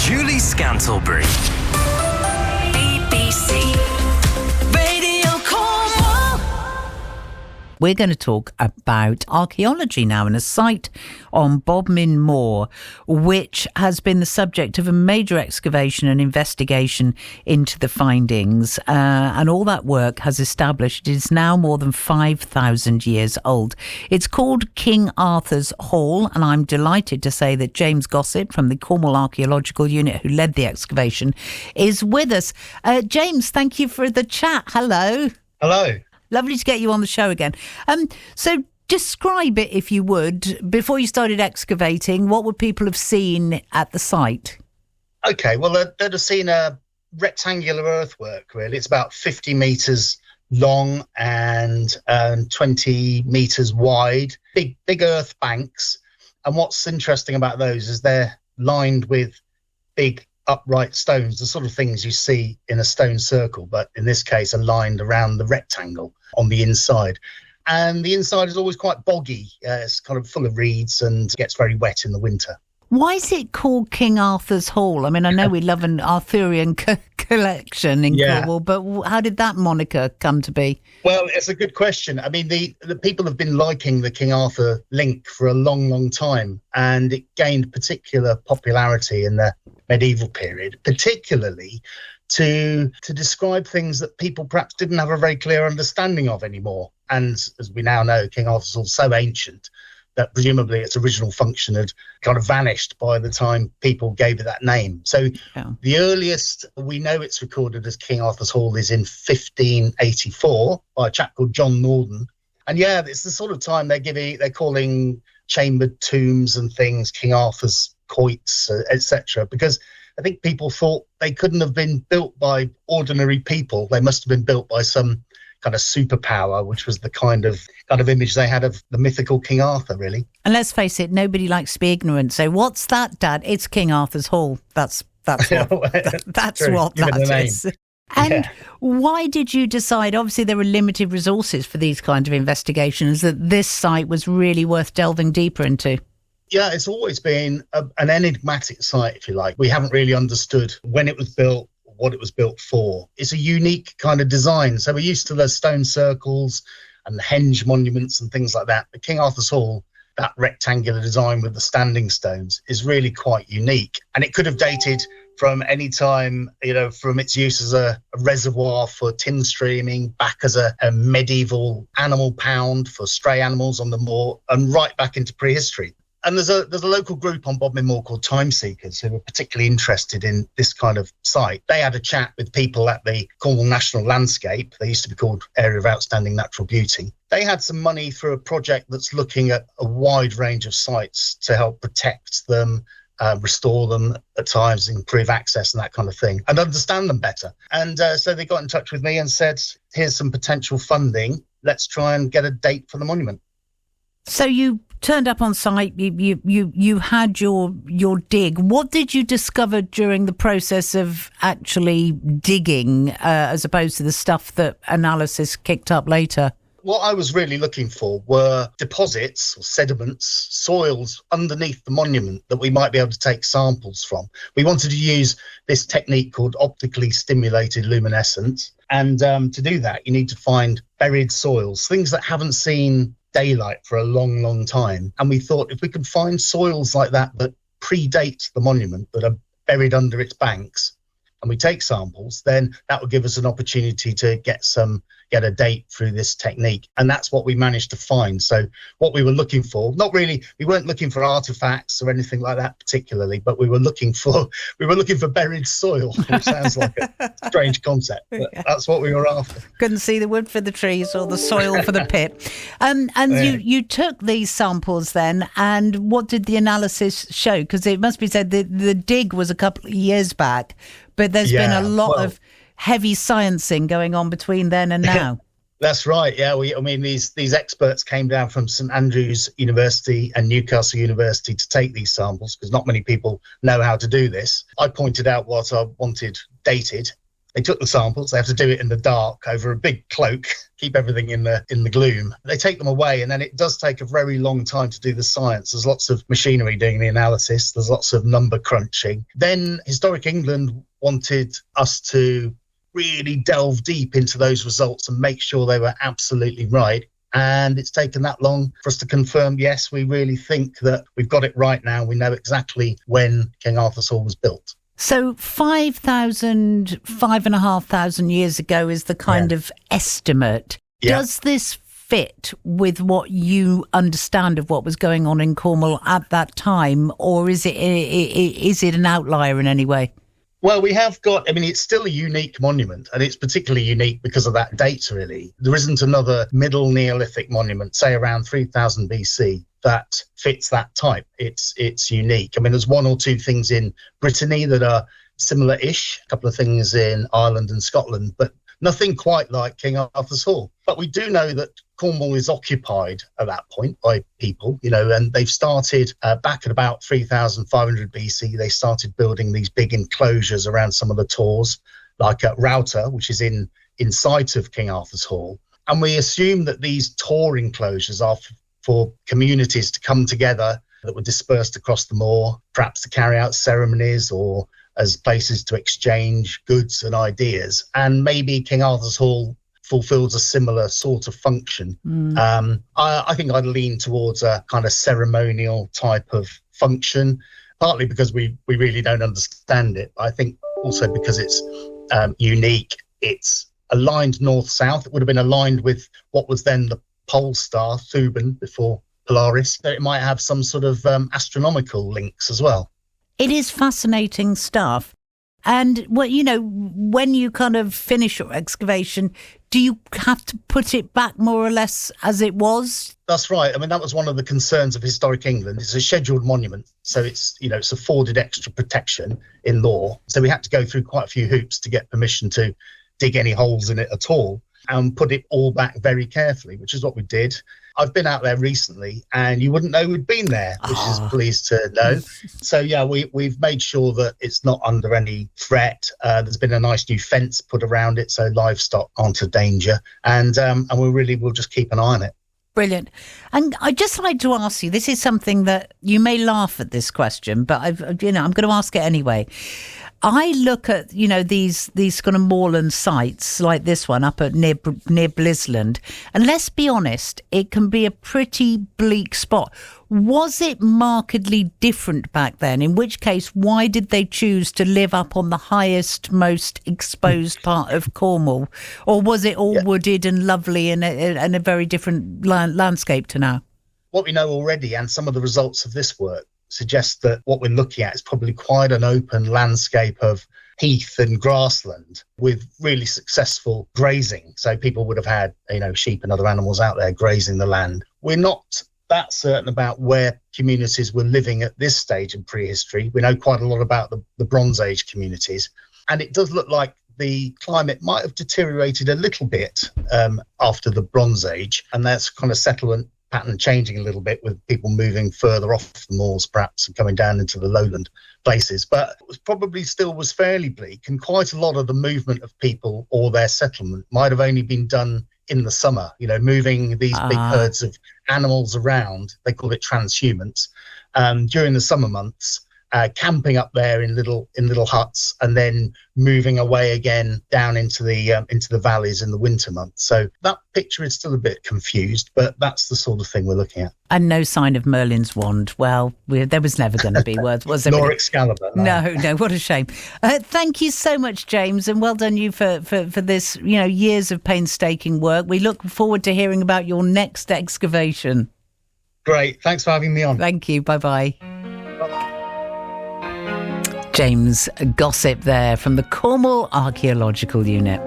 Julie Skentelbery. BBC Radio Cornwall. We're going to talk about archaeology now, and a site on Bodmin Moor, which has been the subject of a major excavation and investigation into the findings. And all that work has established it is now more than 5,000 years old. It's called King Arthur's Hall, and I'm delighted to say that James Gossett from the Cornwall Archaeological Unit, who led the excavation, is with us. James, thank you for the chat. Hello. Hello. Lovely to get you on the show again. So describe it, if you would, before you started excavating. What would people have seen at the site? Okay, well, they'd have seen a rectangular earthwork, really. It's about 50 metres long and 20 metres wide. Big earth banks. And what's interesting about those is they're lined with big upright stones, the sort of things you see in a stone circle, but in this case are lined around the rectangle on the inside. And the inside is always quite boggy. It's kind of full of reeds and gets very wet in the winter. Why is it called King Arthur's Hall? I mean, I know we love an Arthurian collection in Cornwall, but how did that moniker come to be? Well, it's a good question. I mean, the people have been liking the King Arthur link for a long, long time, and it gained particular popularity in the medieval period, particularly to describe things that people perhaps didn't have a very clear understanding of anymore. And as we now know, King Arthur's Hall is so ancient that presumably its original function had kind of vanished by the time people gave it that name. So The earliest we know it's recorded as King Arthur's Hall is in 1584 by a chap called John Norden. And it's the sort of time they're calling chambered tombs and things King Arthur's quoits, etc., because I think people thought they couldn't have been built by ordinary people. They must have been built by some kind of superpower, which was the kind of image they had of the mythical King Arthur, really. And let's face it, nobody likes to be ignorant. So what's that, Dad? It's King Arthur's Hall. That's what that is. And why did you decide, obviously there were limited resources for these kind of investigations, that this site was really worth delving deeper into? Yeah, it's always been an enigmatic site, if you like. We haven't really understood when it was built, what it was built for. It's a unique kind of design. So we're used to the stone circles and the henge monuments and things like that. But King Arthur's Hall, that rectangular design with the standing stones, is really quite unique. And it could have dated from any time, from its use as a reservoir for tin streaming, back as a medieval animal pound for stray animals on the moor, and right back into prehistory. And there's a local group on Bodmin Moor called Time Seekers who were particularly interested in this kind of site. They had a chat with people at the Cornwall National Landscape. They used to be called Area of Outstanding Natural Beauty. They had some money through a project that's looking at a wide range of sites to help protect them, restore them at times, improve access and that kind of thing, and understand them better. And so they got in touch with me and said, here's some potential funding. Let's try and get a date for the monument. So you turned up on site, you had your dig. What did you discover during the process of actually digging, as opposed to the stuff that analysis kicked up later? What I was really looking for were deposits or sediments, soils underneath the monument that we might be able to take samples from. We wanted to use this technique called optically stimulated luminescence. And to do that, you need to find buried soils, things that haven't seen daylight for a long, long time. And we thought if we could find soils like that predate the monument, that are buried under its banks, and we take samples, then that would give us an opportunity to get a date through this technique. And that's what we managed to find. So what we were looking for, we weren't looking for artifacts or anything like that particularly, but we were looking for buried soil, which sounds like a strange concept, but that's what we were after. Couldn't see the wood for the trees or the soil for the pit. You took these samples then, and what did the analysis show? Because it must be said that the dig was a couple of years back, but there's been a lot of heavy sciencing going on between then and now. That's right. Yeah, these experts came down from St Andrews University and Newcastle University to take these samples because not many people know how to do this. I pointed out what I wanted dated, They took the samples. They have to do it in the dark over a big cloak, keep everything in the gloom. They take them away, and then it does take a very long time to do the science. There's lots of machinery doing the analysis. There's lots of number crunching. Then Historic England wanted us to really delve deep into those results and make sure they were absolutely right. And it's taken that long for us to confirm, yes, we really think that we've got it right now. We know exactly when King Arthur's Hall was built. So 5,500 years ago is the kind of estimate. Yeah. Does this fit with what you understand of what was going on in Cornwall at that time, or is it an outlier in any way? Well, we have got, it's still a unique monument, and it's particularly unique because of that date, really. There isn't another Middle Neolithic monument, say around 3000 BC, that fits that type. It's unique. There's one or two things in Brittany that are similar-ish, a couple of things in Ireland and Scotland, but nothing quite like King Arthur's Hall. But we do know that Cornwall is occupied at that point by people, and they've started back at about 3,500 BC. They started building these big enclosures around some of the tors, like at Router, which is in sight of King Arthur's Hall. And we assume that these tor enclosures are for communities to come together that were dispersed across the moor, perhaps to carry out ceremonies or as places to exchange goods and ideas. And maybe King Arthur's Hall fulfills a similar sort of function. I think I'd lean towards a kind of ceremonial type of function, partly because we really don't understand it. I think also because it's unique. It's aligned north-south. It would have been aligned with what was then the pole star, Thuban, before Polaris. So it might have some sort of astronomical links as well. It is fascinating stuff. And, when you kind of finish your excavation, do you have to put it back more or less as it was? That's right. That was one of the concerns of Historic England. It's a scheduled monument, so it's afforded extra protection in law. So we had to go through quite a few hoops to get permission to dig any holes in it at all and put it all back very carefully, which is what we did. I've been out there recently and you wouldn't know we'd been there, which is pleased to know. So, yeah, we've made sure that it's not under any threat. There's been a nice new fence put around it so livestock aren't a danger. And we'll just keep an eye on it. Brilliant. And I'd just like to ask you, this is something that you may laugh at this question, but I'm going to ask it anyway. I look at, these kind of moorland sites like this one up at near Blisland, and let's be honest, it can be a pretty bleak spot. Was it markedly different back then? In which case, why did they choose to live up on the highest, most exposed part of Cornwall? Or was it all wooded and lovely and a very different landscape to now? What we know already, and some of the results of this work, suggests that what we're looking at is probably quite an open landscape of heath and grassland with really successful grazing. So people would have had, sheep and other animals out there grazing the land. We're not that certain about where communities were living at this stage in prehistory. We know quite a lot about the Bronze Age communities. And it does look like the climate might have deteriorated a little bit after the Bronze Age. And that's kind of settlement pattern changing a little bit with people moving further off the moors perhaps and coming down into the lowland places, but it was probably still was fairly bleak, and quite a lot of the movement of people or their settlement might have only been done in the summer, moving these big herds of animals around. They call it transhumance during the summer months, camping up there in little huts and then moving away again down into the valleys in the winter months. So that picture is still a bit confused, but that's the sort of thing we're looking at. And no sign of Merlin's wand. Well, there was never going to be, was there? Nor Excalibur. No, what a shame. Thank you so much, James, and well done you for this, years of painstaking work. We look forward to hearing about your next excavation. Great. Thanks for having me on. Thank you. Bye-bye. James Gossip there from the Cornwall Archaeological Unit.